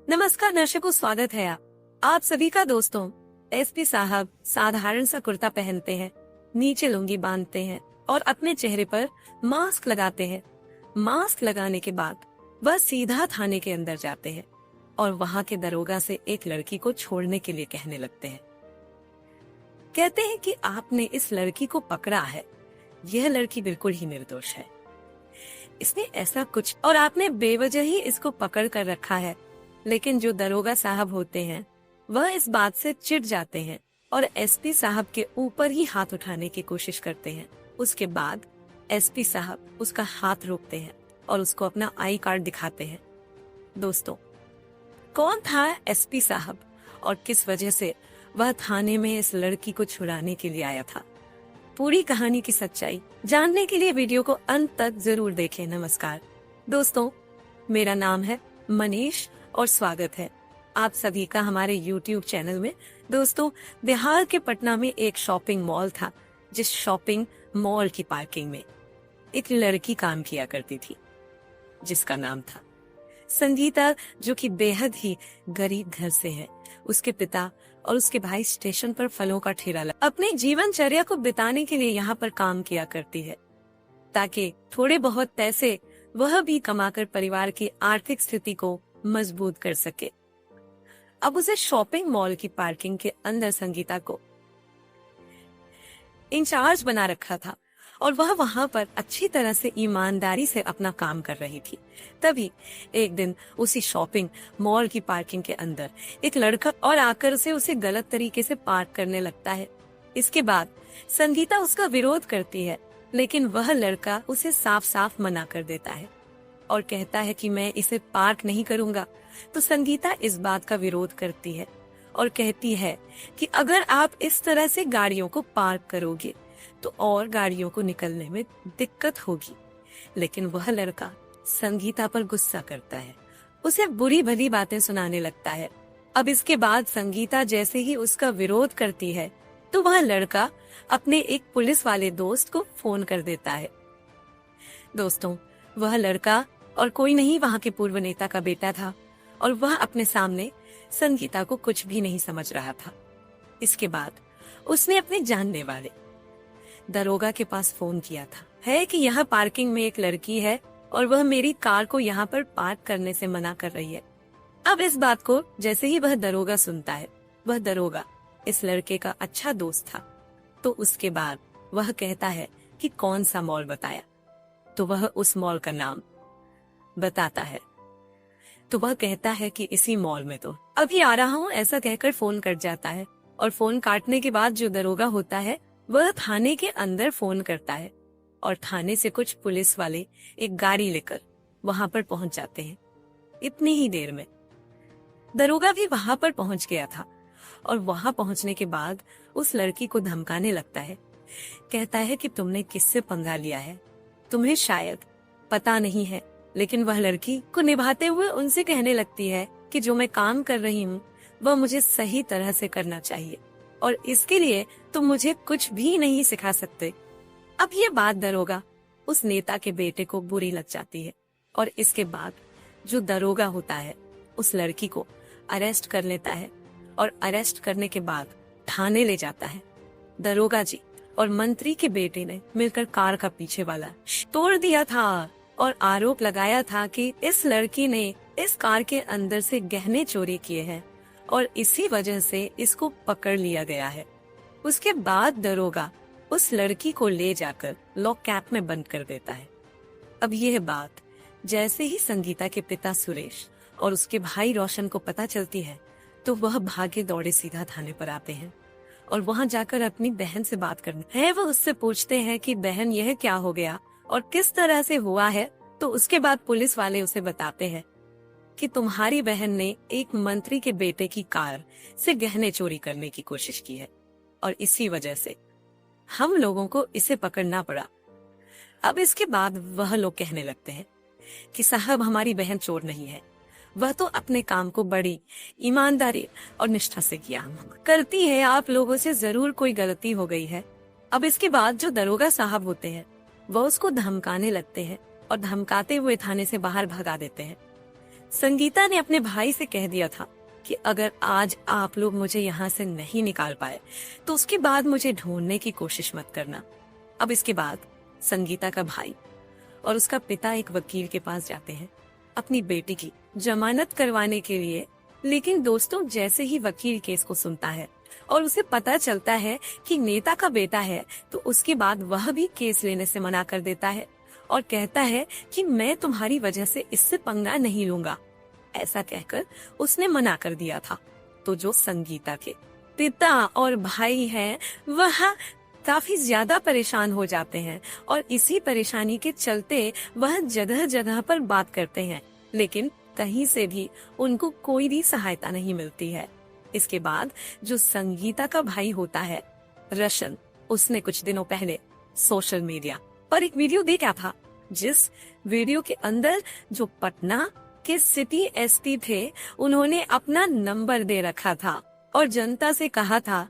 नमस्कार दर्शकों, स्वागत है आप सभी का दोस्तों। एसपी साहब साधारण सा कुर्ता पहनते हैं, नीचे लुंगी बांधते हैं और अपने चेहरे पर मास्क लगाते हैं। मास्क लगाने के बाद वह सीधा थाने के अंदर जाते हैं और वहाँ के दरोगा से एक लड़की को छोड़ने के लिए कहने लगते हैं। कहते हैं कि आपने इस लड़की को पकड़ा है, यह लड़की बिल्कुल ही निर्दोष है, इसने ऐसा कुछ और आपने बेवजह ही इसको पकड़ कर रखा है। लेकिन जो दरोगा साहब होते हैं वह इस बात से चिढ़ जाते हैं और एसपी साहब के ऊपर ही हाथ उठाने की कोशिश करते हैं। उसके बाद एसपी साहब उसका हाथ रोकते हैं और उसको अपना आई कार्ड दिखाते हैं। दोस्तों, कौन था एसपी साहब और किस वजह से वह थाने में इस लड़की को छुड़ाने के लिए आया था? पूरी कहानी की सच्चाई जानने के लिए वीडियो को अंत तक जरूर देखें। नमस्कार दोस्तों, मेरा नाम है मनीष और स्वागत है आप सभी का हमारे YouTube चैनल में। दोस्तों, बिहार के पटना में एक शॉपिंग मॉल था, जिस शॉपिंग मॉल की पार्किंग में एक लड़की काम किया करती थी जिसका नाम था संगीता, जो कि बेहद ही गरीब घर से है। उसके पिता और उसके भाई स्टेशन पर फलों का ठेला अपनी जीवनचर्या को बिताने के लिए यहाँ पर काम किया करती है, ताकि थोड़े बहुत पैसे वह भी कमाकर परिवार की आर्थिक स्थिति को मजबूत कर सके। अब उसे शॉपिंग मॉल की पार्किंग के अंदर संगीता को इंचार्ज बना रखा था और वह वहां पर अच्छी तरह से ईमानदारी से अपना काम कर रही थी। तभी एक दिन उसी शॉपिंग मॉल की पार्किंग के अंदर एक लड़का और आकर उसे गलत तरीके से पार्क करने लगता है। इसके बाद संगीता उसका विरोध करती है, लेकिन वह लड़का उसे साफ साफ मना कर देता है और कहता है कि मैं इसे पार्क नहीं करूंगा। तो संगीता इस बात का विरोध करती है और कहती है कि अगर आप इस तरह से गाड़ियों को पार्क करोगे तो और गाड़ियों को निकलने में दिक्कत होगी। लेकिन वह लड़का संगीता पर गुस्सा करता है, उसे बुरी भली बातें सुनाने लगता है। अब इसके बाद संगीता जैसे ही उसका विरोध करती है तो वह लड़का अपने एक पुलिस वाले दोस्त को फोन कर देता है। दोस्तों, वह लड़का और कोई नहीं, वहाँ के पूर्व नेता का बेटा था और वह अपने सामने संगीता को कुछ भी नहीं समझ रहा था। इसके बाद उसने अपने जानने वाले दरोगा के पास फोन किया था है कि यहाँ पार्किंग में एक लड़की है और वह मेरी कार को यहाँ पर पार्क करने से मना कर रही है। अब इस बात को जैसे ही वह दरोगा सुनता है, वह दरोगा इस लड़के का अच्छा दोस्त था। तो उसके बाद वह कहता है कि कौन सा मॉल बताया, तो वह उस मॉल का नाम बताता है। तो वह कहता है कि इसी मॉल में, तो अभी आ रहा हूँ, ऐसा कहकर फोन कट जाता है। और फोन काटने के बाद जो दरोगा होता है वह थाने के अंदर फोन करता है और थाने से कुछ पुलिस वाले एक गाड़ी लेकर वहां पर पहुंच जाते हैं। इतनी ही देर में दरोगा भी वहां पर पहुंच गया था और वहां पहुंचने के बाद उस लड़की को धमकाने लगता है। कहता है कि तुमने किससे पंगा लिया है, तुम्हें शायद पता नहीं है। लेकिन वह लड़की को निभाते हुए उनसे कहने लगती है कि जो मैं काम कर रही हूँ वह मुझे सही तरह से करना चाहिए और इसके लिए तुम मुझे कुछ भी नहीं सिखा सकते। अब ये बात दरोगा उस नेता के बेटे को बुरी लग जाती है और इसके बाद जो दरोगा होता है उस लड़की को अरेस्ट कर लेता है और अरेस्ट करने के बाद थाने ले जाता है। दरोगा जी और मंत्री के बेटे ने मिलकर कार का पीछे वाला तोड़ दिया था और आरोप लगाया था कि इस लड़की ने इस कार के अंदर से गहने चोरी किए हैं और इसी वजह से इसको पकड़ लिया गया है। उसके बाद दरोगा उस लड़की को ले जाकर लॉक कैप में बंद कर देता है। अब यह बात जैसे ही संगीता के पिता सुरेश और उसके भाई रोशन को पता चलती है तो वह भागे दौड़े सीधा थाने पर आते हैं और वहां जाकर अपनी बहन से बात करते हैं। वह उससे पूछते हैं कि बहन, यह क्या हो गया और किस तरह से हुआ है। तो उसके बाद पुलिस वाले उसे बताते हैं कि तुम्हारी बहन ने एक मंत्री के बेटे की कार से गहने चोरी करने की कोशिश की है और इसी वजह से हम लोगों को इसे पकड़ना पड़ा। अब इसके बाद वह लोग कहने लगते हैं कि साहब, हमारी बहन चोर नहीं है, वह तो अपने काम को बड़ी ईमानदारी और निष्ठा से किया करती है। आप लोगों से जरूर कोई गलती हो गई है। अब इसके बाद जो दरोगा साहब होते हैं वह उसको धमकाने लगते हैं और धमकाते हुए थाने से बाहर भगा देते हैं। संगीता ने अपने भाई से कह दिया था कि अगर आज आप लोग मुझे यहाँ से नहीं निकाल पाए तो उसके बाद मुझे ढूंढने की कोशिश मत करना। अब इसके बाद संगीता का भाई और उसका पिता एक वकील के पास जाते हैं अपनी बेटी की जमानत करवाने के लिए। लेकिन दोस्तों, जैसे ही वकील केस को सुनता है और उसे पता चलता है कि नेता का बेटा है, तो उसके बाद वह भी केस लेने से मना कर देता है और कहता है कि मैं तुम्हारी वजह से इससे पंगा नहीं लूंगा। ऐसा कहकर उसने मना कर दिया था। तो जो संगीता के पिता और भाई हैं, वह काफी ज्यादा परेशान हो जाते हैं और इसी परेशानी के चलते वह जगह जगह पर बात करते हैं, लेकिन कहीं से भी उनको कोई भी सहायता नहीं मिलती है। इसके बाद जो संगीता का भाई होता है रशन, उसने कुछ दिनों पहले सोशल मीडिया पर एक वीडियो देखा था, जिस वीडियो के अंदर जो पटना के सिटी एसपी थे, उन्होंने अपना नंबर दे रखा था और जनता से कहा था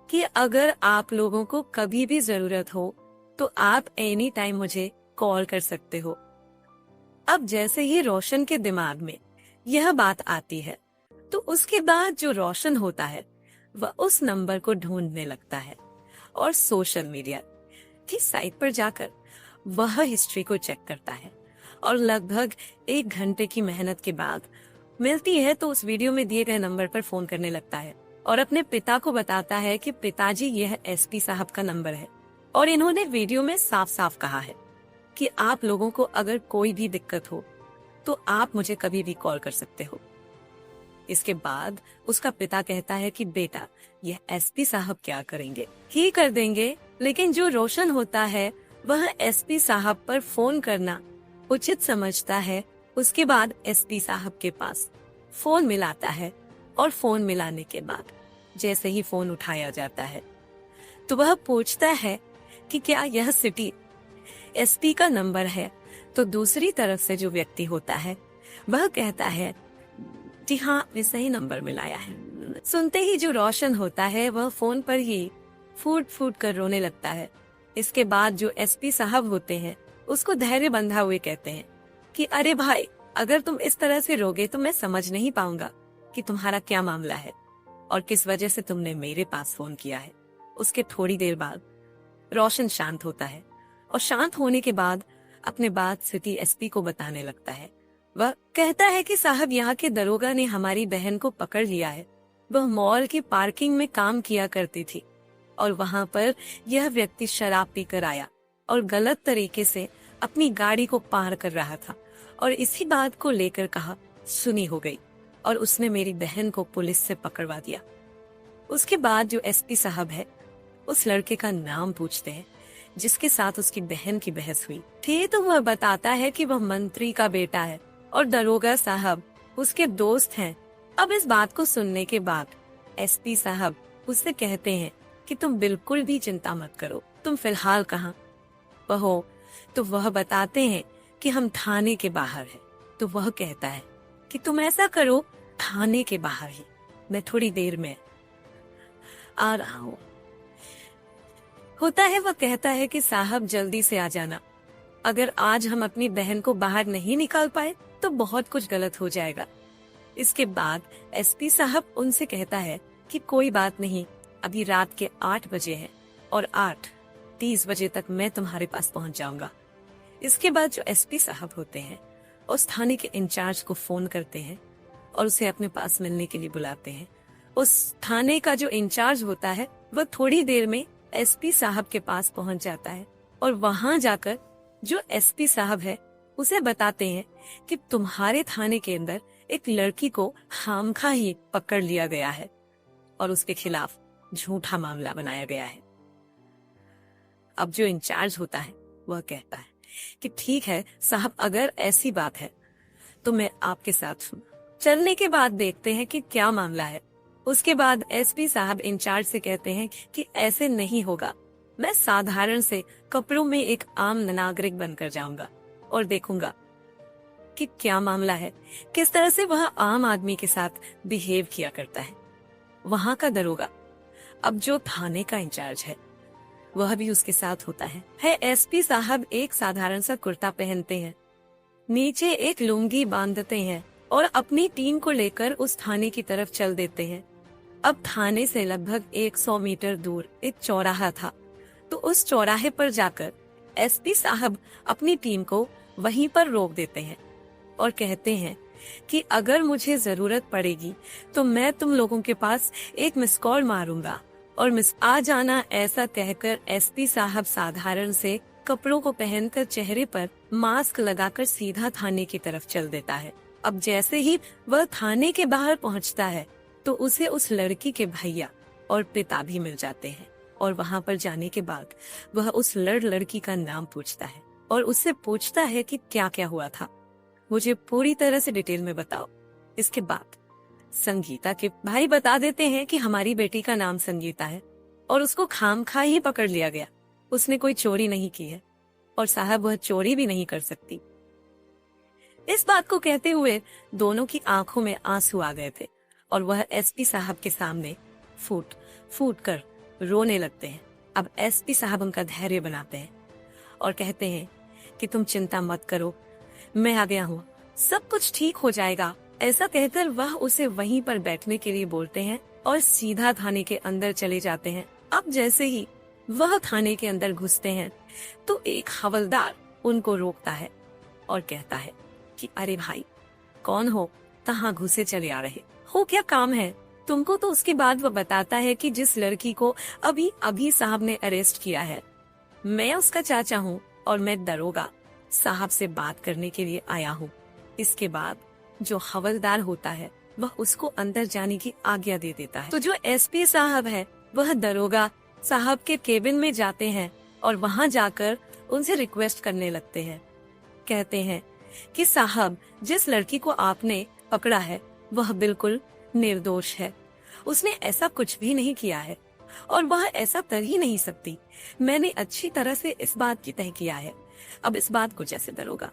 कि अगर आप लोगों को कभी भी जरूरत हो तो आप एनी टाइम मुझे कॉल कर सकते हो। अब जैसे ही रोशन के दिमाग में यह बात आती है, तो उसके बाद जो रोशन होता है वह उस नंबर को ढूंढने लगता है और सोशल मीडिया की साइट पर जाकर वह हिस्ट्री को चेक करता है और लगभग 1 घंटे की मेहनत के बाद मिलती है तो उस वीडियो में दिए गए नंबर पर फोन करने लगता है और अपने पिता को बताता है कि पिताजी, यह एसपी साहब का नंबर है और इन्होंने वीडियो में साफ साफ कहा है कि आप लोगों को अगर कोई भी दिक्कत हो तो आप मुझे कभी भी कॉल कर सकते हो। इसके बाद उसका पिता कहता है कि बेटा, यह एसपी साहब क्या करेंगे, ही कर देंगे, लेकिन जो रोशन होता है वह एसपी साहब पर फोन करना उचित समझता है। उसके बाद एसपी साहब के पास फोन मिलाता है और फोन मिलाने के बाद जैसे ही फोन उठाया जाता है तो वह पूछता है कि क्या यह सिटी एसपी का नंबर है। तो दूसरी तरफ से जो व्यक्ति होता है वह कहता है जी हाँ, मैं सही नंबर मिलाया है। सुनते ही जो रोशन होता है वह फोन पर ही फूट फूट कर रोने लगता है। इसके बाद जो एसपी साहब होते हैं उसको धैर्य बंधा हुए कहते हैं कि अरे भाई, अगर तुम इस तरह से रोगे तो मैं समझ नहीं पाऊंगा कि तुम्हारा क्या मामला है और किस वजह से तुमने मेरे पास फोन किया है। उसके थोड़ी देर बाद रोशन शांत होता है और शांत होने के बाद अपने बात सिटी एसपी को बताने लगता है। वह कहता है कि साहब, यहाँ के दरोगा ने हमारी बहन को पकड़ लिया है। वह मॉल की पार्किंग में काम किया करती थी और वहाँ पर यह व्यक्ति शराब पीकर आया और गलत तरीके से अपनी गाड़ी को पार कर रहा था और इसी बात को लेकर कहा सुनी हो गई और उसने मेरी बहन को पुलिस से पकड़वा दिया। उसके बाद जो एसपी साहब है उस लड़के का नाम पूछते हैं जिसके साथ उसकी बहन की बहस हुई थी, तो वह बताता है कि वह मंत्री का बेटा है और दरोगा साहब उसके दोस्त हैं। अब इस बात को सुनने के बाद एसपी साहब उससे कहते हैं कि तुम बिल्कुल भी चिंता मत करो, तुम फिलहाल कहाँ हो। तो वह बताते हैं कि हम थाने के बाहर हैं। तो वह कहता है कि तुम ऐसा करो, थाने के बाहर ही, मैं थोड़ी देर में आ रहा हूँ। होता है वह कहता है कि साहब जल्दी से आ जाना, अगर आज हम अपनी बहन को बाहर नहीं निकाल पाए तो बहुत कुछ गलत हो जाएगा। इसके बाद एसपी साहब उनसे कहता है कि कोई बात नहीं, अभी रात के 8 बजे हैं और 8:30 बजे तक मैं तुम्हारे पास पहुंच जाऊंगा। इसके बाद जो एसपी साहब होते हैं उस थाने के इंचार्ज को फोन करते हैं और उसे अपने पास मिलने के लिए बुलाते हैं। उस थाने का जो इंचार्ज होता है वह थोड़ी देर में एसपी साहब के पास पहुंच जाता है और वहां जाकर जो एसपी साहब है उसे बताते हैं कि तुम्हारे थाने के अंदर एक लड़की को खामखा ही पकड़ लिया गया है और उसके खिलाफ झूठा मामला बनाया गया है। अब जो इंचार्ज होता है वह कहता है कि ठीक है साहब, अगर ऐसी बात है तो मैं आपके साथ हूँ। चलने के बाद देखते हैं कि क्या मामला है। उसके बाद एसपी साहब इंचार्ज से कहते हैं कि ऐसे नहीं होगा, मैं साधारण से कपड़ों में एक आम नागरिक बनकर जाऊंगा और देखूंगा कि क्या मामला है, किस तरह से वह आम आदमी के साथ बिहेव किया करता है। वहां का दरोगा, अब जो थाने का इंचार्ज है, वह भी उसके साथ होता है। एसपी साहब एक साधारण सा कुर्ता पहनते हैं, नीचे एक लुंगी बांधते हैं और अपनी टीम को लेकर उस थाने की तरफ चल देते हैं। अब थाने से लगभग 100 मीटर दूर एक चौराहा था, तो उस चौराहे पर जाकर एसपी साहब अपनी टीम को वहीं पर रोक देते हैं और कहते हैं कि अगर मुझे जरूरत पड़ेगी तो मैं तुम लोगों के पास एक मिस कॉल मारूंगा और मिस आ जाना। ऐसा कहकर एसपी साहब साधारण से कपड़ों को पहनकर चेहरे पर मास्क लगाकर सीधा थाने की तरफ चल देता है। अब जैसे ही वह थाने के बाहर पहुंचता है तो उसे उस लड़की के भैया और पिता भी मिल जाते हैं और वहां पर जाने के बाद वह उस लड़की का नाम पूछता है और उससे पूछता है कि क्या क्या हुआ था, मुझे पूरी तरह से डिटेल में बताओ। इसके बाद संगीता के भाई बता देते हैं कि हमारी बेटी का नाम संगीता है और उसको खामखा ही पकड़ लिया गया, उसने कोई चोरी नहीं की है और साहब वह चोरी भी नहीं कर सकती। इस बात को कहते हुए दोनों की आंखों में आंसू आ गए थे और वह एसपी साहब के सामने फूट फूट कर रोने लगते हैं। अब एसपी साहब उनका धैर्य बनाते हैं और कहते हैं कि तुम चिंता मत करो, मैं आ गया हूँ, सब कुछ ठीक हो जाएगा। ऐसा कहकर वह उसे वहीं पर बैठने के लिए बोलते हैं और सीधा थाने के अंदर चले जाते हैं। अब जैसे ही वह थाने के अंदर घुसते हैं तो एक हवलदार उनको रोकता है और कहता है कि अरे भाई, कौन हो, कहाँ घुसे चले आ रहे हो, क्या काम है तुमको? तो उसके बाद वह बताता है कि जिस लड़की को अभी अभी साहब ने अरेस्ट किया है, मैं उसका चाचा हूँ और मैं दरोगा साहब से बात करने के लिए आया हूँ। इसके बाद जो हवलदार होता है वह उसको अंदर जाने की आज्ञा दे देता है। तो जो एसपी साहब है वह दरोगा साहब के केबिन में जाते हैं और वहां जाकर उनसे रिक्वेस्ट करने लगते हैं। कहते हैं कि साहब, जिस लड़की को आपने पकड़ा है वह बिल्कुल निर्दोष है, उसने ऐसा कुछ भी नहीं किया है और वह ऐसा कर ही नहीं सकती। मैंने अच्छी तरह से इस बात की तय किया है। अब इस बात को जैसे दरोगा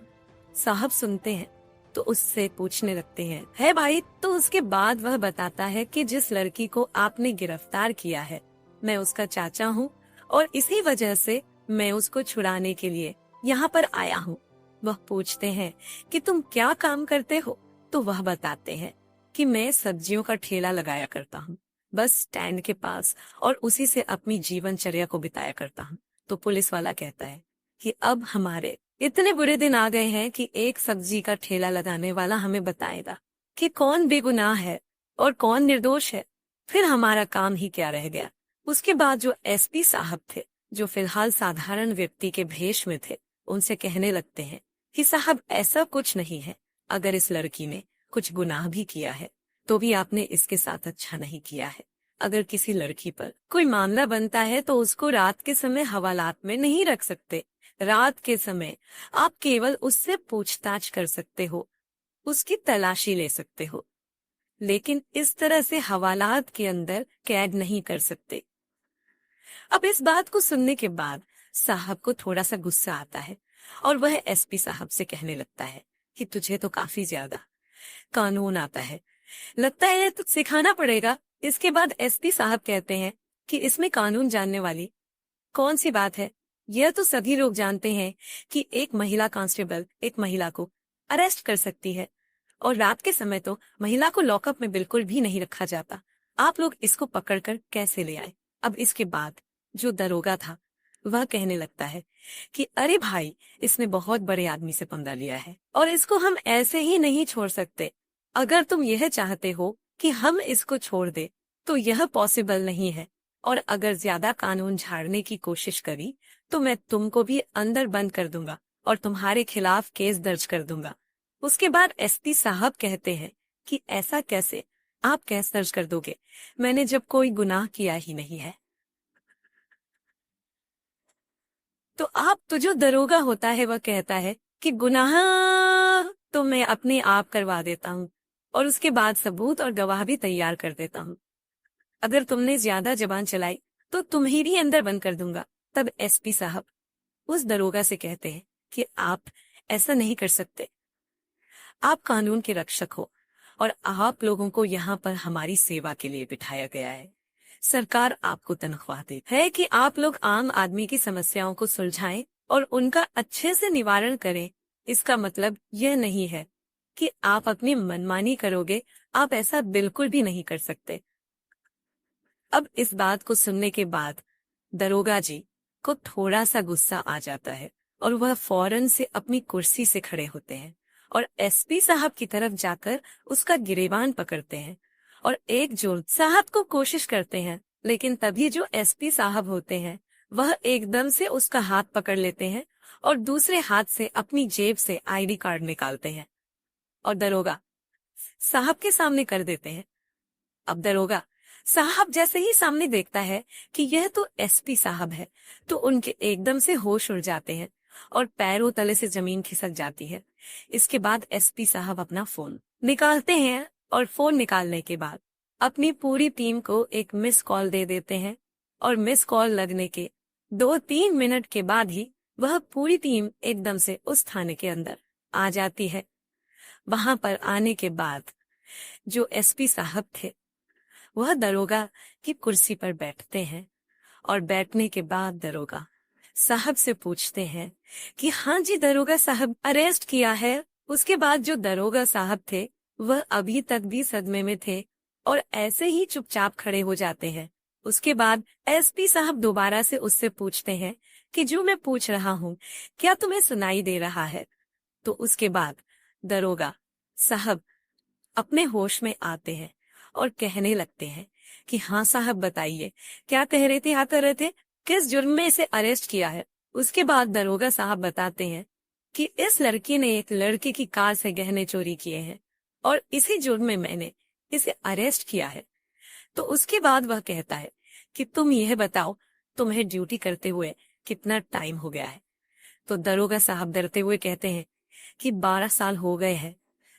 साहब सुनते हैं तो उससे पूछने लगते हैं, है भाई? तो उसके बाद वह बताता है कि जिस लड़की को आपने गिरफ्तार किया है मैं उसका चाचा हूँ और इसी वजह से मैं उसको छुड़ाने के लिए यहाँ पर आया हूँ। वह पूछते हैं कि तुम क्या काम करते हो? तो वह बताते हैं कि मैं सब्जियों का ठेला लगाया करता हूँ, बस स्टैंड के पास, और उसी से अपनी जीवनचर्या को बिताया करता हूँ। तो पुलिस वाला कहता है कि अब हमारे इतने बुरे दिन आ गए हैं कि एक सब्जी का ठेला लगाने वाला हमें बताएगा कि कौन बेगुनाह है और कौन निर्दोष है, फिर हमारा काम ही क्या रह गया। उसके बाद जो एसपी साहब थे, जो फिलहाल साधारण व्यक्ति के भेष में थे, उनसे कहने लगते हैं कि साहब, ऐसा कुछ नहीं है, अगर इस लड़की ने कुछ गुनाह भी किया है तो भी आपने इसके साथ अच्छा नहीं किया है। अगर किसी लड़की पर कोई मामला बनता है तो उसको रात के समय हवालात में नहीं रख सकते। रात के समय आप केवल उससे पूछताछ कर सकते हो, उसकी तलाशी ले सकते हो, लेकिन इस तरह से हवालात के अंदर कैद नहीं कर सकते। अब इस बात को सुनने के बाद साहब को थोड़ा सा गुस्सा आता है और वह एसपी साहब से कहने लगता है कि तुझे तो काफी ज्यादा कानून आता है, लगता है तो सिखाना पड़ेगा। इसके बाद एसपी साहब कहते हैं कि इसमें कानून जानने वाली कौन सी बात है, यह तो सभी लोग जानते हैं कि एक महिला कांस्टेबल एक महिला को अरेस्ट कर सकती है और रात के समय तो महिला को लॉकअप में बिल्कुल भी नहीं रखा जाता। आप लोग इसको पकड़कर कैसे ले आए? अब इसके बाद जो दरोगा था वह कहने लगता है कि अरे भाई, इसने बहुत बड़े आदमी से पंगा लिया है और इसको हम ऐसे ही नहीं छोड़ सकते। अगर तुम यह चाहते हो कि हम इसको छोड़ दे तो यह पॉसिबल नहीं है, और अगर ज्यादा कानून झाड़ने की कोशिश करी तो मैं तुमको भी अंदर बंद कर दूंगा और तुम्हारे खिलाफ केस दर्ज कर दूंगा। उसके बाद एसपी साहब कहते हैं कि ऐसा कैसे, आप केस दर्ज कर दोगे? मैंने जब कोई गुनाह किया ही नहीं है। तो आप तो जो दरोगा होता है वह कहता है कि गुनाह तो मैं अपने आप करवा देता हूँ और उसके बाद सबूत और गवाह भी तैयार कर देता हूँ। अगर तुमने ज्यादा जबान चलाई तो तुम्हें भी अंदर बंद कर दूंगा। तब एसपी साहब उस दरोगा से कहते हैं कि आप ऐसा नहीं कर सकते, आप कानून के रक्षक हो और आप लोगों को यहाँ पर हमारी सेवा के लिए बिठाया गया है। सरकार आपको तनख्वाह देती है कि आप लोग आम आदमी की समस्याओं को सुलझाएं और उनका अच्छे से निवारण करें। इसका मतलब यह नहीं है कि आप अपनी मनमानी करोगे, आप ऐसा बिल्कुल भी नहीं कर सकते। अब इस बात को सुनने के बाद दरोगा जी को थोड़ा सा गुस्सा आ जाता है और वह फौरन से अपनी कुर्सी से खड़े होते हैं और एसपी साहब की तरफ जाकर उसका गिरेबान पकड़ते हैं और एक जोर साहब को कोशिश करते हैं, लेकिन तभी जो एसपी साहब होते हैं वह एकदम से उसका हाथ पकड़ लेते हैं और दूसरे हाथ से अपनी जेब से आईडी कार्ड निकालते हैं और दरोगा साहब के सामने कर देते हैं। अब दरोगा साहब जैसे ही सामने देखता है कि यह तो एसपी साहब है, तो उनके एकदम से होश उड़ जाते हैं और पैरों तले से जमीन खिसक जाती है। इसके बाद एसपी साहब अपना फोन निकालते हैं और फोन निकालने के बाद अपनी पूरी टीम को एक मिस कॉल दे देते हैं और मिस कॉल लगने के 2-3 मिनट के बाद ही वह पूरी टीम एकदम से उस थाने के अंदर आ जाती है। वहां पर आने के बाद जो एसपी साहब थे वह दरोगा की कुर्सी पर बैठते हैं और बैठने के बाद दरोगा साहब से पूछते हैं कि हाँ जी दरोगा साहब, अरेस्ट किया है। उसके बाद जो दरोगा साहब थे वह अभी तक भी सदमे में थे और ऐसे ही चुपचाप खड़े हो जाते हैं। उसके बाद एसपी साहब दोबारा से उससे पूछते हैं कि जो मैं पूछ रहा हूँ क्या तुम्हें सुनाई दे रहा है? तो उसके बाद दरोगा साहब अपने होश में आते हैं और कहने लगते हैं कि हाँ साहब बताइए, क्या कह रहे थे, क्या कर रहे थे, किस जुर्म में इसे अरेस्ट किया है? उसके बाद दरोगा साहब बताते हैं कि इस लड़की ने एक लड़के की कार से गहने चोरी किए हैं और इसी जुर्म में मैंने इसे अरेस्ट किया है। तो उसके बाद वह कहता है कि तुम यह बताओ तुम्हें ड्यूटी करते हुए कितना टाइम हो गया है? तो दरोगा साहब डरते हुए कहते हैं कि 12 साल हो गए हैं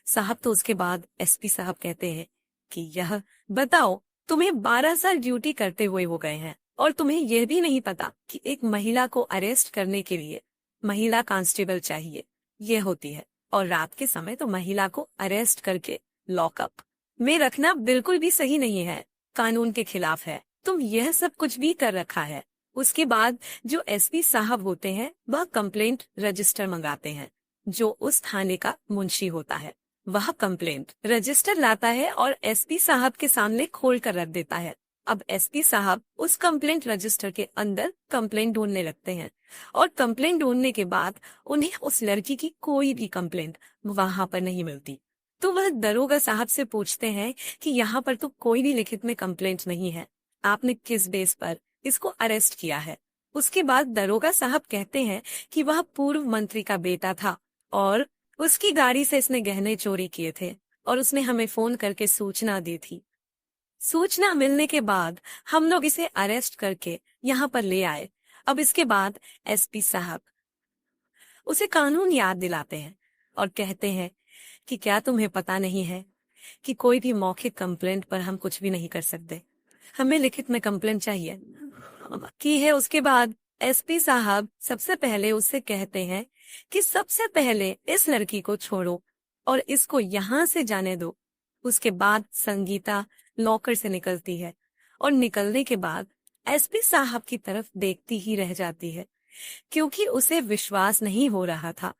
साहब। तो उसके बाद एसपी साहब कहते हैं कि यह बताओ तुम्हें 12 साल ड्यूटी करते हुए हो गए हैं और तुम्हें यह भी नहीं पता कि एक महिला को अरेस्ट करने के लिए महिला कांस्टेबल चाहिए, ये होती है, और रात के समय तो महिला को अरेस्ट करके लॉकअप में रखना बिल्कुल भी सही नहीं है, कानून के खिलाफ है। तुम यह सब कुछ भी कर रखा है। उसके बाद जो एसपी साहब होते हैं वह कंप्लेंट रजिस्टर मंगाते हैं। जो उस थाने का मुंशी होता है वह कंप्लेंट रजिस्टर लाता है और एसपी साहब के सामने खोल कर रख देता है। अब एसपी साहब उस कंप्लेंट रजिस्टर के अंदर कंप्लेंट ढूंढने लगते हैं और कंप्लेंट ढूंढने के बाद उन्हें उस लड़की की कोई भी कंप्लेंट वहां पर नहीं मिलती। तो वह दरोगा साहब से पूछते हैं कि यहाँ पर तो कोई भी लिखित में कंप्लेंट नहीं है, आपने किस बेस पर इसको अरेस्ट किया है? उसके बाद दरोगा साहब कहते हैं कि वह पूर्व मंत्री का बेटा था और उसकी गाड़ी से इसने गहने चोरी किए थे और उसने हमें फोन करके सूचना दी थी। सूचना मिलने के बाद हम लोग इसे अरेस्ट करके यहाँ पर ले आए। अब इसके बाद एसपी साहब उसे कानून याद दिलाते हैं और कहते हैं कि क्या तुम्हें पता नहीं है कि कोई भी मौखिक कंप्लेंट पर हम कुछ भी नहीं कर सकते, हमें लिखित में कंप्लेंट चाहिए की है। उसके बाद एसपी साहब सबसे पहले उससे कहते हैं कि सबसे पहले इस लड़की को छोड़ो और इसको यहाँ से जाने दो। उसके बाद संगीता लॉकर से निकलती है और निकलने के बाद एसपी साहब की तरफ देखती ही रह जाती है, क्योंकि उसे विश्वास नहीं हो रहा था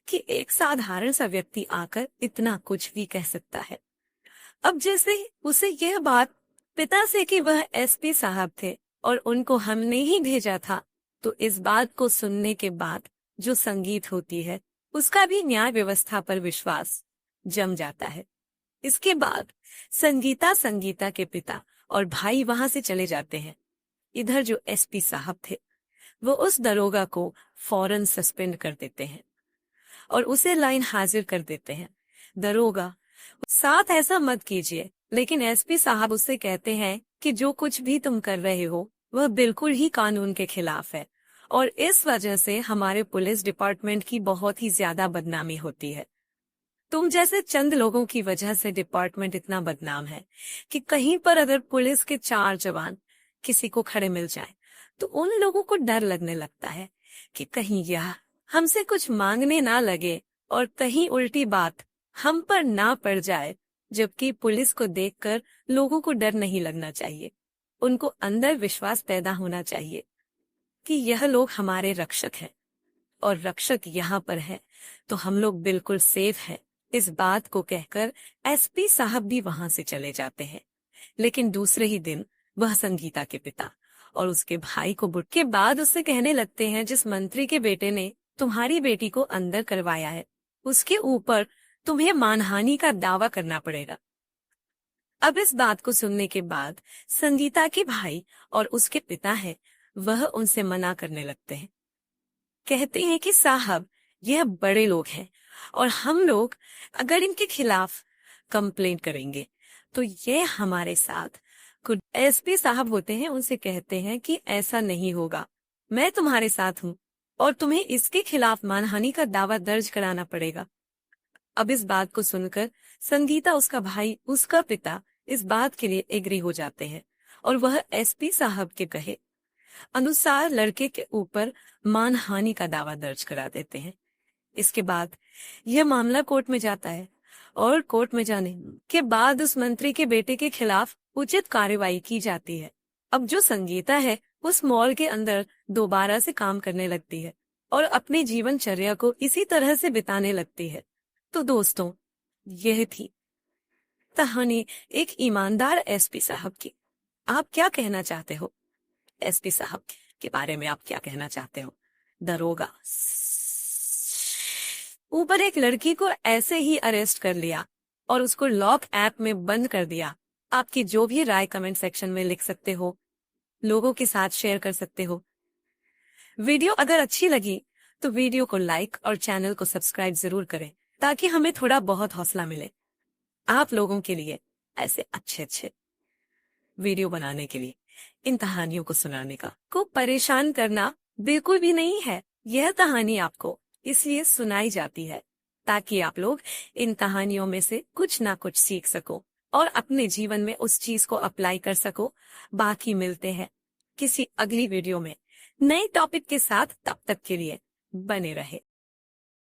कि एक साधारण सा व्यक्ति आकर इतना कुछ भी कह सकता है। अब जैसे उसे यह बात पिता से कि वह एसपी साहब थे और उनको हमने ही भेजा था, तो इस बात को सुनने के बाद जो संगीत होती है उसका भी न्याय व्यवस्था पर विश्वास जम जाता है। इसके बाद संगीता के पिता और भाई वहां से चले जाते हैं। इधर जो एसपी साहब थे वो उस दरोगा को फौरन सस्पेंड कर देते हैं और उसे लाइन हाजिर कर देते हैं। दरोगा साथ ऐसा मत कीजिए, लेकिन एसपी साहब उससे कहते हैं कि जो कुछ भी तुम कर रहे हो वह बिल्कुल ही कानून के खिलाफ है और इस वजह से हमारे पुलिस डिपार्टमेंट की बहुत ही ज्यादा बदनामी होती है। तुम जैसे चंद लोगों की वजह से डिपार्टमेंट इतना बदनाम है कि कहीं पर अगर पुलिस के 4 जवान किसी को खड़े मिल जाए तो उन लोगों को डर लगने लगता है कि कहीं यह हमसे कुछ मांगने ना लगे और कहीं उल्टी बात हम पर ना पड़ जाए। जबकि पुलिस को देखकर लोगों को डर नहीं लगना चाहिए, उनको अंदर विश्वास पैदा होना चाहिए कि यह लोग हमारे रक्षक हैं और रक्षक यहाँ पर है तो हम लोग बिल्कुल सेफ हैं। इस बात को कहकर एसपी साहब भी वहां से चले जाते हैं। लेकिन दूसरे ही दिन वह संगीता के पिता और उसके भाई को बुट के बाद उससे कहने लगते हैं, जिस मंत्री के बेटे ने तुम्हारी बेटी को अंदर करवाया है उसके ऊपर तुम्हें मानहानि का दावा करना पड़ेगा। अब इस बात को सुनने के बाद संगीता के भाई और उसके पिता है वह उनसे मना करने लगते हैं। कहते हैं कि साहब यह बड़े लोग हैं और हम लोग अगर इनके खिलाफ कंप्लेंट करेंगे तो ये हमारे साथ कुछ एसपी साहब होते हैं, उनसे कहते हैं कि ऐसा नहीं होगा, मैं तुम्हारे साथ हूँ और तुम्हें इसके खिलाफ मानहानि का दावा दर्ज कराना पड़ेगा। अब इस बात को सुनकर संगीता, उसका भाई, उसका पिता इस बात के लिए एग्री हो जाते हैं और वह एसपी साहब के कहे अनुसार लड़के के ऊपर मानहानि का दावा दर्ज करा देते हैं। इसके बाद यह मामला कोर्ट में जाता है और कोर्ट में जाने के बाद उस मंत्री के बेटे के खिलाफ उचित कार्रवाई की जाती है। अब जो संगीता है उस मॉल के अंदर दोबारा से काम करने लगती है और अपने जीवनचर्या को इसी तरह से बिताने लगती है। तो दोस्तों, यह थी कहानी एक ईमानदार एसपी साहब की। आप क्या कहना चाहते हो एसपी साहब के बारे में? आप क्या कहना चाहते हो? दरोगा ऊपर एक लड़की को ऐसे ही अरेस्ट कर लिया और उसको लॉक ऐप में बंद कर दिया। आपकी जो भी राय कमेंट सेक्शन में लिख सकते हो, लोगों के साथ शेयर कर सकते हो। वीडियो अगर अच्छी लगी तो वीडियो को लाइक और चैनल को सब्सक्राइब जरूर करें ताकि हमें थोड़ा बहुत हौसला मिले आप लोगों के लिए ऐसे अच्छे अच्छे वीडियो बनाने के लिए। इन कहानियों को सुनाने को परेशान करना बिल्कुल भी नहीं है। यह कहानी आपको इसलिए सुनाई जाती है ताकि आप लोग इन कहानियों में से कुछ ना कुछ सीख सको और अपने जीवन में उस चीज को अप्लाई कर सको। बाकी मिलते हैं किसी अगली वीडियो में नए टॉपिक के साथ, तब तक के लिए बने रहे।